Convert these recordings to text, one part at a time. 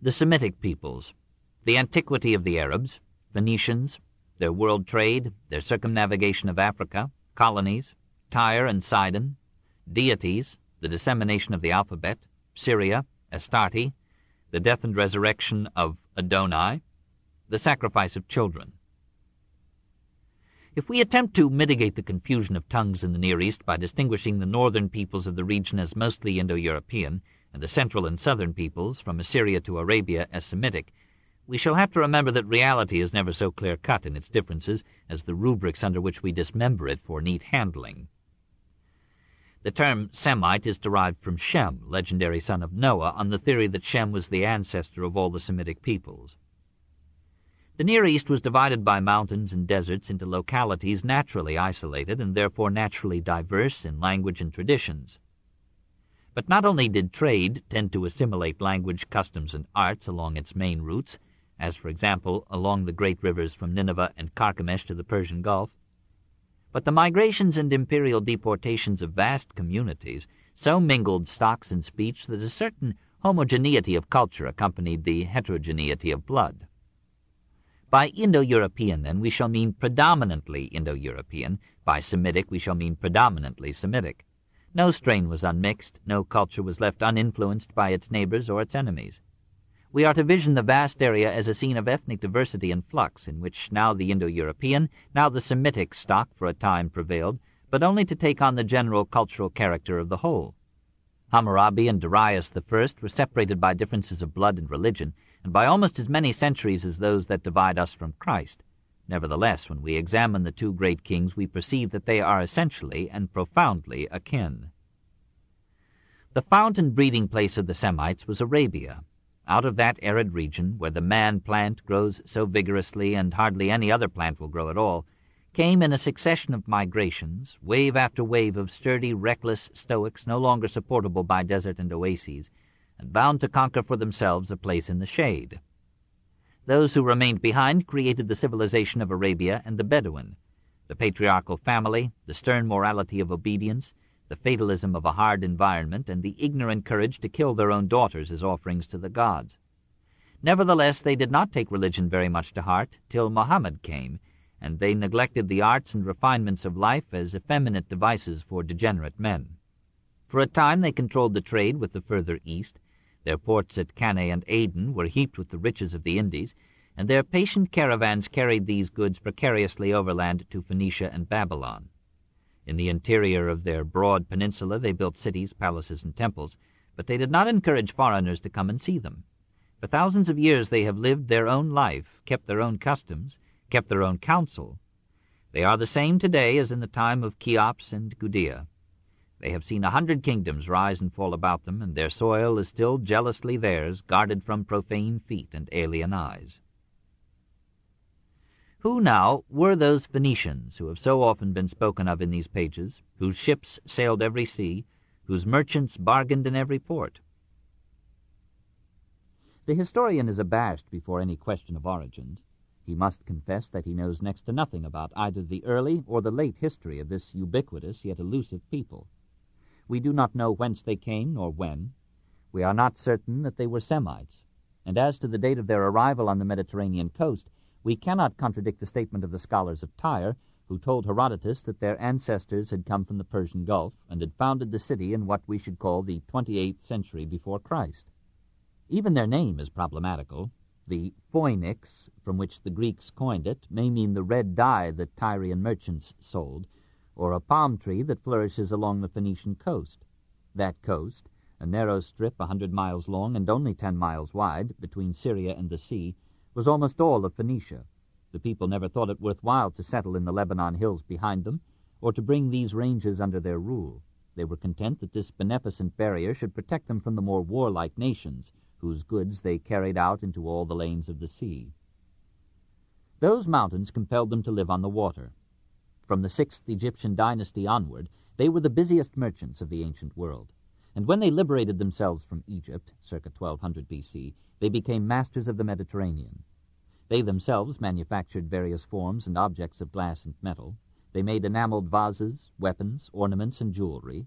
The Semitic peoples, the antiquity of the Arabs, Phoenicians, their world trade, their circumnavigation of Africa, colonies, Tyre and Sidon, deities, the dissemination of the alphabet, Syria, Astarte, the death and resurrection of Adonai, the sacrifice of children. If we attempt to mitigate the confusion of tongues in the Near East by distinguishing the northern peoples of the region as mostly Indo-European, and the central and southern peoples, from Assyria to Arabia, as Semitic, we shall have to remember that reality is never so clear-cut in its differences as the rubrics under which we dismember it for neat handling. The term Semite is derived from Shem, legendary son of Noah, on the theory that Shem was the ancestor of all the Semitic peoples. The Near East was divided by mountains and deserts into localities naturally isolated and therefore naturally diverse in language and traditions. But not only did trade tend to assimilate language, customs, and arts along its main routes, as, for example, along the great rivers from Nineveh and Carchemish to the Persian Gulf, but the migrations and imperial deportations of vast communities so mingled stocks and speech that a certain homogeneity of culture accompanied the heterogeneity of blood. By Indo-European, then, we shall mean predominantly Indo-European. By Semitic, we shall mean predominantly Semitic. No strain was unmixed, no culture was left uninfluenced by its neighbors or its enemies. We are to vision the vast area as a scene of ethnic diversity and flux, in which now the Indo-European, now the Semitic stock for a time prevailed, but only to take on the general cultural character of the whole. Hammurabi and Darius I were separated by differences of blood and religion, and by almost as many centuries as those that divide us from Christ. Nevertheless, when we examine the two great kings, we perceive that they are essentially and profoundly akin. The fount and breeding place of the Semites was Arabia. Out of that arid region, where the man plant grows so vigorously and hardly any other plant will grow at all, came in a succession of migrations, wave after wave of sturdy, reckless Stoics no longer supportable by desert and oases, and bound to conquer for themselves a place in the shade. Those who remained behind created the civilization of Arabia and the Bedouin, the patriarchal family, the stern morality of obedience, the fatalism of a hard environment, and the ignorant courage to kill their own daughters as offerings to the gods. Nevertheless, they did not take religion very much to heart till Muhammad came, and they neglected the arts and refinements of life as effeminate devices for degenerate men. For a time they controlled the trade with the further east. Their ports at Cannae and Aden were heaped with the riches of the Indies, and their patient caravans carried these goods precariously overland to Phoenicia and Babylon. In the interior of their broad peninsula they built cities, palaces, and temples, but they did not encourage foreigners to come and see them. For thousands of years they have lived their own life, kept their own customs, kept their own counsel. They are the same today as in the time of Cheops and Gudea. They have seen 100 kingdoms rise and fall about them, and their soil is still jealously theirs, guarded from profane feet and alien eyes. Who now were those Phoenicians who have so often been spoken of in these pages, whose ships sailed every sea, whose merchants bargained in every port? The historian is abashed before any question of origins. He must confess that he knows next to nothing about either the early or the late history of this ubiquitous yet elusive people. We do not know whence they came nor when. We are not certain that they were Semites, and as to the date of their arrival on the Mediterranean coast, we cannot contradict the statement of the scholars of Tyre, who told Herodotus that their ancestors had come from the Persian Gulf and had founded the city in what we should call the 28th century before Christ. Even their name is problematical. The phoenix, from which the Greeks coined it, may mean the red dye that Tyrian merchants sold, or a palm tree that flourishes along the Phoenician coast. That coast, a narrow strip 100 miles long and only 10 miles wide, between Syria and the sea, was almost all of Phoenicia. The people never thought it worthwhile to settle in the Lebanon hills behind them, or to bring these ranges under their rule. They were content that this beneficent barrier should protect them from the more warlike nations, whose goods they carried out into all the lanes of the sea. Those mountains compelled them to live on the water. From the 6th Egyptian dynasty onward, they were the busiest merchants of the ancient world, and when they liberated themselves from Egypt, circa 1200 B.C., they became masters of the Mediterranean. They themselves manufactured various forms and objects of glass and metal. They made enameled vases, weapons, ornaments, and jewelry.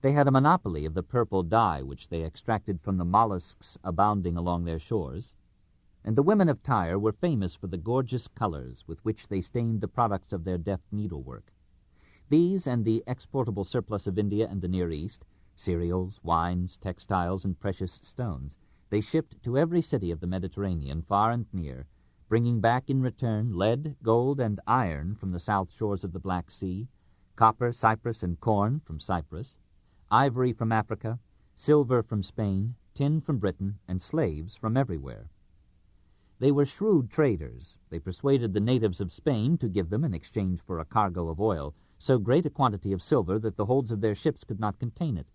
They had a monopoly of the purple dye which they extracted from the mollusks abounding along their shores, and the women of Tyre were famous for the gorgeous colors with which they stained the products of their deft needlework. These and the exportable surplus of India and the Near East, cereals, wines, textiles, and precious stones, they shipped to every city of the Mediterranean, far and near, bringing back in return lead, gold, and iron from the south shores of the Black Sea, copper, cypress, and corn from Cyprus, ivory from Africa, silver from Spain, tin from Britain, and slaves from everywhere. They were shrewd traders. They persuaded the natives of Spain to give them, in exchange for a cargo of oil, so great a quantity of silver that the holds of their ships could not contain it,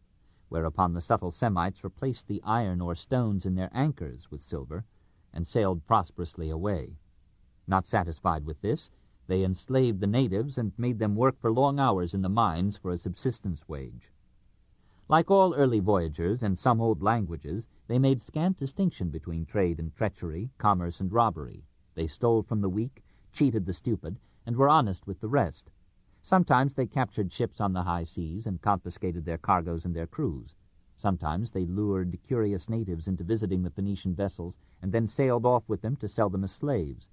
whereupon the subtle Semites replaced the iron or stones in their anchors with silver, and sailed prosperously away. Not satisfied with this, they enslaved the natives and made them work for long hours in the mines for a subsistence wage. Like all early voyagers and some old languages, they made scant distinction between trade and treachery, commerce and robbery. They stole from the weak, cheated the stupid, and were honest with the rest. Sometimes they captured ships on the high seas and confiscated their cargoes and their crews. Sometimes they lured curious natives into visiting the Phoenician vessels and then sailed off with them to sell them as slaves.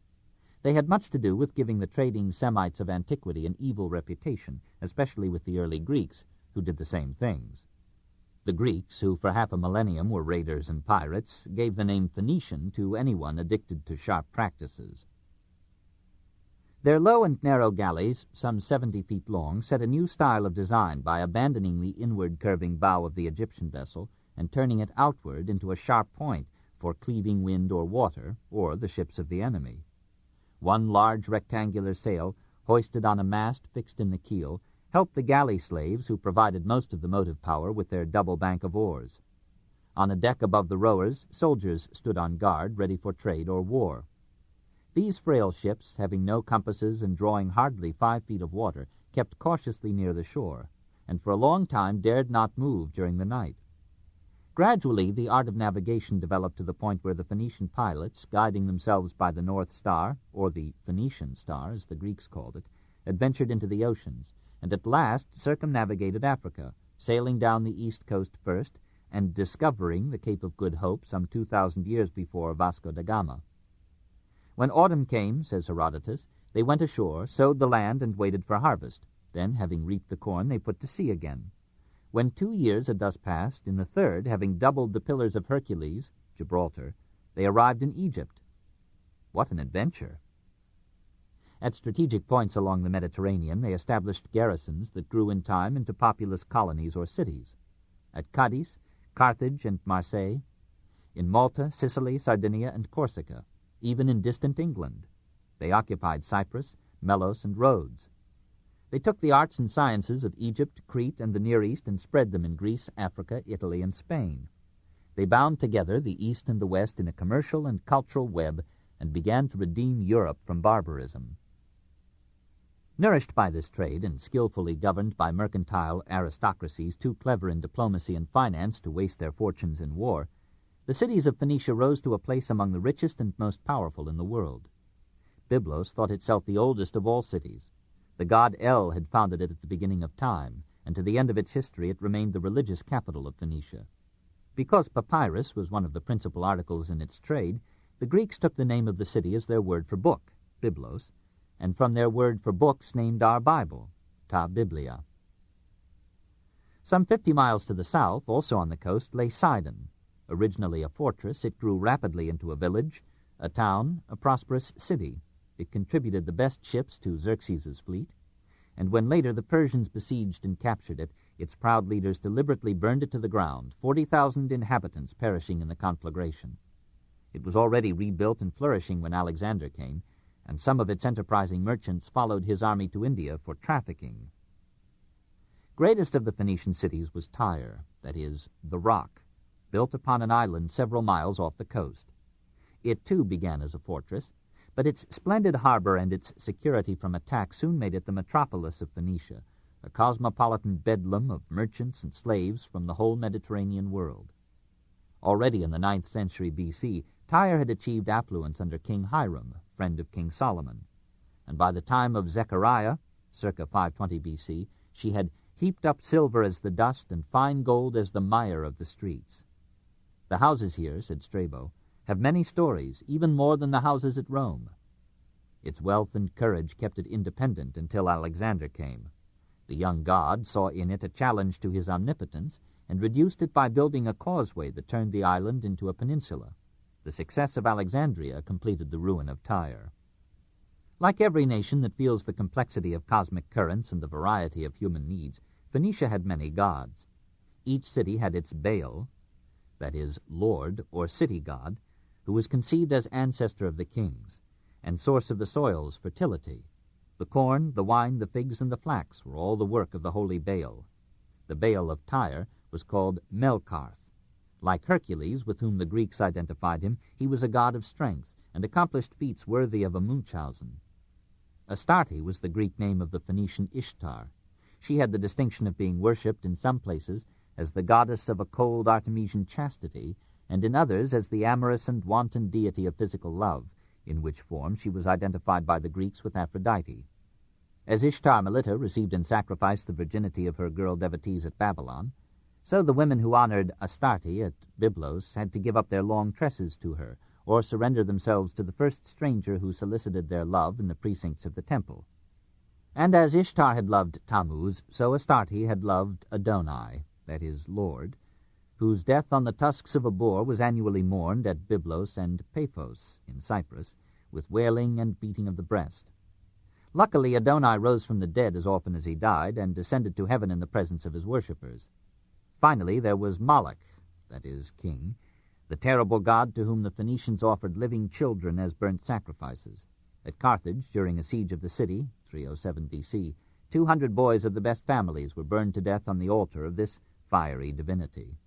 They had much to do with giving the trading Semites of antiquity an evil reputation, especially with the early Greeks, who did the same things. The Greeks, who for half a millennium were raiders and pirates, gave the name Phoenician to anyone addicted to sharp practices. Their low and narrow galleys, some 70 feet long, set a new style of design by abandoning the inward curving bow of the Egyptian vessel and turning it outward into a sharp point for cleaving wind or water, or the ships of the enemy. One large rectangular sail, hoisted on a mast fixed in the keel, helped the galley slaves, who provided most of the motive power, with their double bank of oars. On a deck above the rowers, soldiers stood on guard, ready for trade or war. These frail ships, having no compasses and drawing hardly 5 feet of water, kept cautiously near the shore, and for a long time dared not move during the night. Gradually, the art of navigation developed to the point where the Phoenician pilots, guiding themselves by the North Star, or the Phoenician Star, as the Greeks called it, adventured into the oceans, and at last circumnavigated Africa, sailing down the east coast first, and discovering the Cape of Good Hope some 2,000 years before Vasco da Gama. When autumn came, says Herodotus, they went ashore, sowed the land, and waited for harvest. Then, having reaped the corn, they put to sea again. When 2 years had thus passed, in the third, having doubled the Pillars of Hercules, Gibraltar, they arrived in Egypt. What an adventure! At strategic points along the Mediterranean, they established garrisons that grew in time into populous colonies or cities. At Cadiz, Carthage, and Marseille, in Malta, Sicily, Sardinia, and Corsica, even in distant England. They occupied Cyprus, Melos, and Rhodes. They took the arts and sciences of Egypt, Crete, and the Near East and spread them in Greece, Africa, Italy, and Spain. They bound together the East and the West in a commercial and cultural web and began to redeem Europe from barbarism. Nourished by this trade and skillfully governed by mercantile aristocracies too clever in diplomacy and finance to waste their fortunes in war, the cities of Phoenicia rose to a place among the richest and most powerful in the world. Byblos thought itself the oldest of all cities. The god El had founded it at the beginning of time, and to the end of its history it remained the religious capital of Phoenicia. Because papyrus was one of the principal articles in its trade, the Greeks took the name of the city as their word for book, Byblos, and from their word for books named our Bible, Ta Biblia. Some 50 miles to the south, also on the coast, lay Sidon. Originally a fortress, it grew rapidly into a village, a town, a prosperous city. It contributed the best ships to Xerxes' fleet, and when later the Persians besieged and captured it, its proud leaders deliberately burned it to the ground, 40,000 inhabitants perishing in the conflagration. It was already rebuilt and flourishing when Alexander came, and some of its enterprising merchants followed his army to India for trafficking. Greatest of the Phoenician cities was Tyre, that is, the Rock, built upon an island several miles off the coast. It too began as a fortress, but its splendid harbor and its security from attack soon made it the metropolis of Phoenicia, a cosmopolitan bedlam of merchants and slaves from the whole Mediterranean world. Already in the 9th century B.C., Tyre had achieved affluence under King Hiram, friend of King Solomon, and by the time of Zechariah, circa 520 B.C., she had heaped up silver as the dust and fine gold as the mire of the streets. The houses here, said Strabo, have many stories, even more than the houses at Rome. Its wealth and courage kept it independent until Alexander came. The young god saw in it a challenge to his omnipotence, and reduced it by building a causeway that turned the island into a peninsula. The success of Alexandria completed the ruin of Tyre. Like every nation that feels the complexity of cosmic currents and the variety of human needs, Phoenicia had many gods. Each city had its Baal, that is, lord or city god, who was conceived as ancestor of the kings, and source of the soil's fertility. The corn, the wine, the figs, and the flax were all the work of the holy Baal. The Baal of Tyre was called Melkarth. Like Hercules, with whom the Greeks identified him, he was a god of strength, and accomplished feats worthy of a Munchausen. Astarte was the Greek name of the Phoenician Ishtar. She had the distinction of being worshipped in some places as the goddess of a cold Artemisian chastity, and in others as the amorous and wanton deity of physical love, in which form she was identified by the Greeks with Aphrodite. As Ishtar Melita received in sacrifice the virginity of her girl devotees at Babylon, so the women who honored Astarte at Byblos had to give up their long tresses to her, or surrender themselves to the first stranger who solicited their love in the precincts of the temple. And as Ishtar had loved Tammuz, so Astarte had loved Adonai, that is, Lord, whose death on the tusks of a boar was annually mourned at Byblos and Paphos in Cyprus, with wailing and beating of the breast. Luckily, Adonai rose from the dead as often as he died, and descended to heaven in the presence of his worshippers. Finally, there was Moloch, that is, king, the terrible god to whom the Phoenicians offered living children as burnt sacrifices. At Carthage, during a siege of the city, 307 B.C., 200 boys of the best families were burned to death on the altar of this fiery divinity.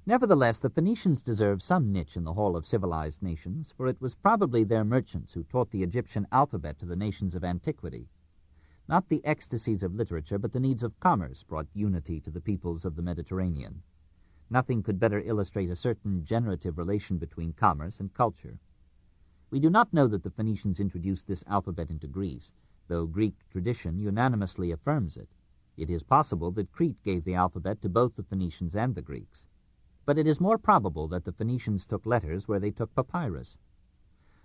Nevertheless, the Phoenicians deserve some niche in the hall of civilized nations, for it was probably their merchants who taught the Egyptian alphabet to the nations of antiquity. Not the ecstasies of literature, but the needs of commerce brought unity to the peoples of the Mediterranean. Nothing could better illustrate a certain generative relation between commerce and culture. We do not know that the Phoenicians introduced this alphabet into Greece, though Greek tradition unanimously affirms it. It is possible that Crete gave the alphabet to both the Phoenicians and the Greeks. But it is more probable that the Phoenicians took letters where they took papyrus.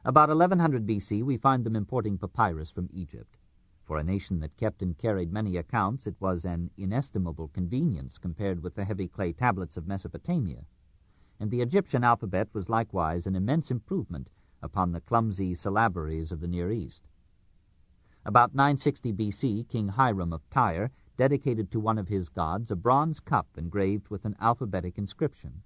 About 1100 B.C. we find them importing papyrus from Egypt. For a nation that kept and carried many accounts, it was an inestimable convenience compared with the heavy clay tablets of Mesopotamia. And the Egyptian alphabet was likewise an immense improvement upon the clumsy syllabaries of the Near East. About 960 B.C., King Hiram of Tyre dedicated to one of his gods a bronze cup engraved with an alphabetic inscription.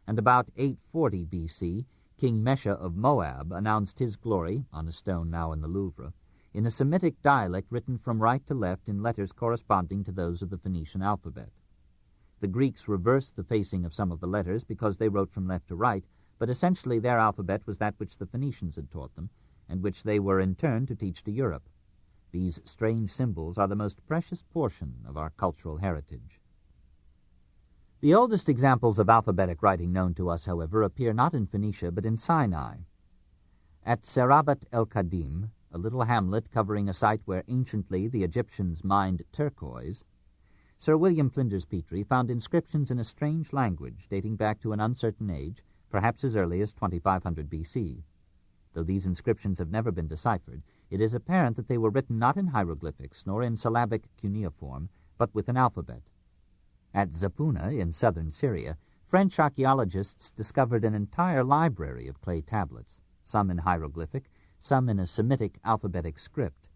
And about 840 B.C., King Mesha of Moab announced his glory, on a stone now in the Louvre, in a Semitic dialect written from right to left in letters corresponding to those of the Phoenician alphabet. The Greeks reversed the facing of some of the letters because they wrote from left to right, but essentially their alphabet was that which the Phoenicians had taught them, and which they were in turn to teach to Europe. These strange symbols are the most precious portion of our cultural heritage. The oldest examples of alphabetic writing known to us, however, appear not in Phoenicia but in Sinai. At Serabat el-Kadim, a little hamlet covering a site where anciently the Egyptians mined turquoise, Sir William Flinders Petrie found inscriptions in a strange language dating back to an uncertain age, perhaps as early as 2500 B.C. Though these inscriptions have never been deciphered, it is apparent that they were written not in hieroglyphics nor in syllabic cuneiform, but with an alphabet. At Zapuna, in southern Syria, French archaeologists discovered an entire library of clay tablets, some in hieroglyphic, some in a Semitic alphabetic script.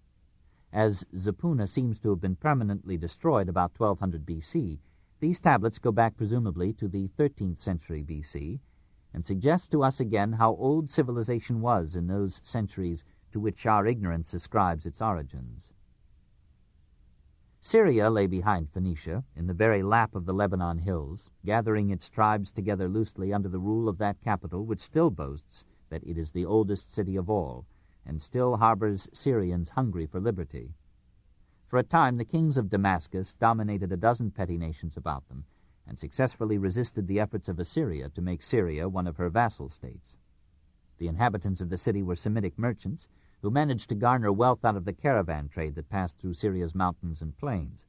As Zapuna seems to have been permanently destroyed about 1200 B.C., these tablets go back presumably to the 13th century B.C., and suggest to us again how old civilization was in those centuries to which our ignorance ascribes its origins. Syria lay behind Phoenicia, in the very lap of the Lebanon hills, gathering its tribes together loosely under the rule of that capital which still boasts that it is the oldest city of all, and still harbors Syrians hungry for liberty. For a time the kings of Damascus dominated a dozen petty nations about them, and successfully resisted the efforts of Assyria to make Syria one of her vassal states. The inhabitants of the city were Semitic merchants, who managed to garner wealth out of the caravan trade that passed through Syria's mountains and plains.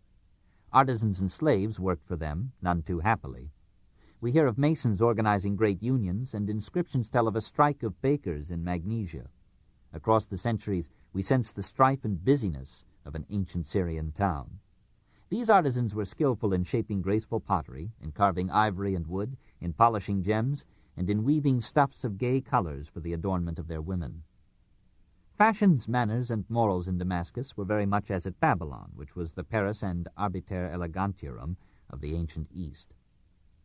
Artisans and slaves worked for them, none too happily. We hear of masons organizing great unions, and inscriptions tell of a strike of bakers in Magnesia. Across the centuries, we sense the strife and busyness of an ancient Syrian town. These artisans were skillful in shaping graceful pottery, in carving ivory and wood, in polishing gems, and in weaving stuffs of gay colors for the adornment of their women. Fashions, manners, and morals in Damascus were very much as at Babylon, which was the Paris and Arbiter Elegantiarum of the ancient East.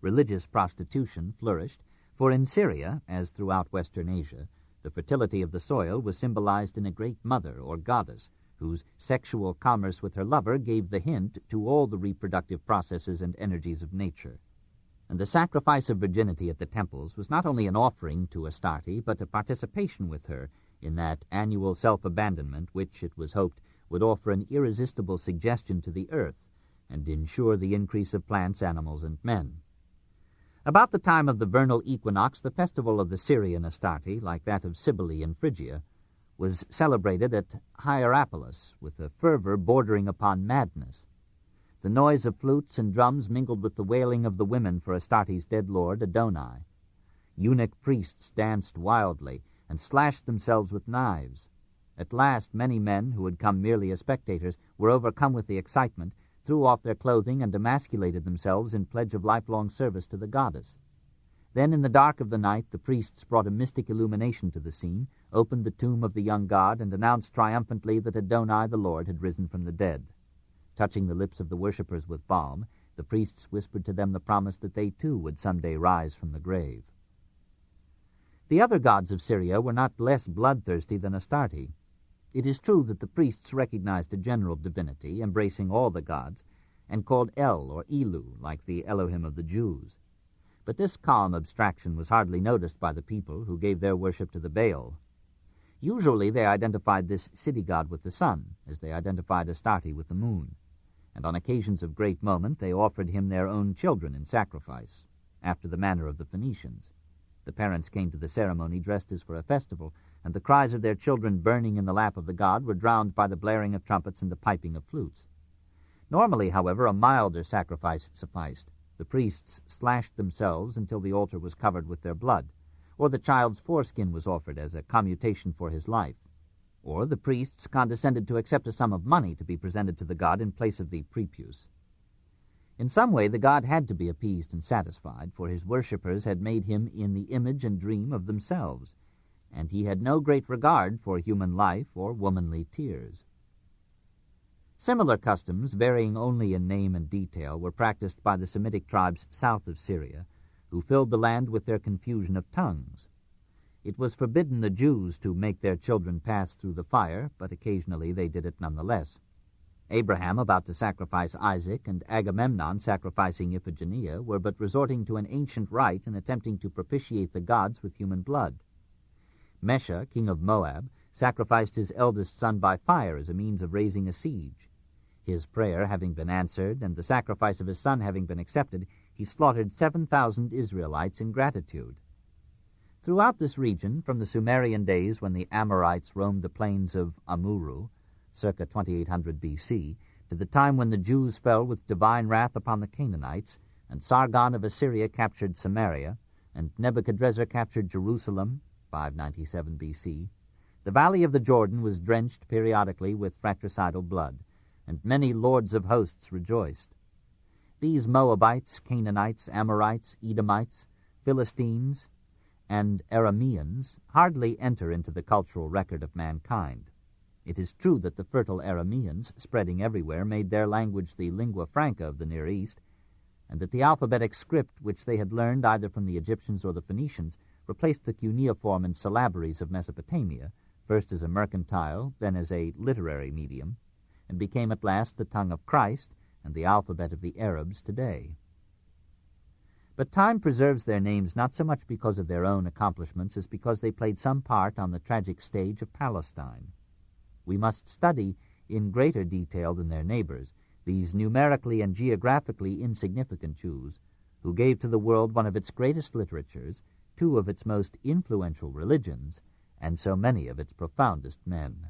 Religious prostitution flourished, for in Syria, as throughout Western Asia, the fertility of the soil was symbolized in a great mother or goddess, whose sexual commerce with her lover gave the hint to all the reproductive processes and energies of nature. And the sacrifice of virginity at the temples was not only an offering to Astarte, but a participation with her in that annual self-abandonment which, it was hoped, would offer an irresistible suggestion to the earth and ensure the increase of plants, animals, and men. About the time of the vernal equinox, the festival of the Syrian Astarte, like that of Cybele in Phrygia, was celebrated at Hierapolis with a fervor bordering upon madness. The noise of flutes and drums mingled with the wailing of the women for Astarte's dead lord, Adonai. Eunuch priests danced wildly and slashed themselves with knives. At last many men, who had come merely as spectators, were overcome with the excitement, threw off their clothing, and emasculated themselves in pledge of lifelong service to the goddess. Then in the dark of the night the priests brought a mystic illumination to the scene, opened the tomb of the young god, and announced triumphantly that Adonai the Lord had risen from the dead. Touching the lips of the worshippers with balm, the priests whispered to them the promise that they too would someday rise from the grave. The other gods of Syria were not less bloodthirsty than Astarte. It is true that the priests recognized a general divinity, embracing all the gods, and called El or Elu, like the Elohim of the Jews. But this calm abstraction was hardly noticed by the people, who gave their worship to the Baal. Usually they identified this city god with the sun, as they identified Astarte with the moon, and on occasions of great moment they offered him their own children in sacrifice, after the manner of the Phoenicians. The parents came to the ceremony dressed as for a festival, and the cries of their children burning in the lap of the god were drowned by the blaring of trumpets and the piping of flutes. Normally, however, a milder sacrifice sufficed. The priests slashed themselves until the altar was covered with their blood, or the child's foreskin was offered as a commutation for his life, or the priests condescended to accept a sum of money to be presented to the god in place of the prepuce. In some way the god had to be appeased and satisfied, for his worshippers had made him in the image and dream of themselves, and he had no great regard for human life or womanly tears. Similar customs, varying only in name and detail, were practiced by the Semitic tribes south of Syria, who filled the land with their confusion of tongues. It was forbidden the Jews to make their children pass through the fire, but occasionally they did it nonetheless. Abraham about to sacrifice Isaac and Agamemnon sacrificing Iphigenia were but resorting to an ancient rite and attempting to propitiate the gods with human blood. Mesha, king of Moab, sacrificed his eldest son by fire as a means of raising a siege. His prayer having been answered and the sacrifice of his son having been accepted, he slaughtered 7,000 Israelites in gratitude. Throughout this region, from the Sumerian days when the Amorites roamed the plains of Amuru, circa 2800 B.C., to the time when the Jews fell with divine wrath upon the Canaanites, and Sargon of Assyria captured Samaria, and Nebuchadrezzar captured Jerusalem, 597 B.C., the valley of the Jordan was drenched periodically with fratricidal blood, and many lords of hosts rejoiced. These Moabites, Canaanites, Amorites, Edomites, Philistines, and Arameans hardly enter into the cultural record of mankind. It is true that the fertile Arameans, spreading everywhere, made their language the lingua franca of the Near East, and that the alphabetic script which they had learned either from the Egyptians or the Phoenicians replaced the cuneiform and syllabaries of Mesopotamia, first as a mercantile, then as a literary medium, and became at last the tongue of Christ and the alphabet of the Arabs today. But time preserves their names not so much because of their own accomplishments as because they played some part on the tragic stage of Palestine. We must study, in greater detail than their neighbors, these numerically and geographically insignificant Jews, who gave to the world one of its greatest literatures, two of its most influential religions, and so many of its profoundest men.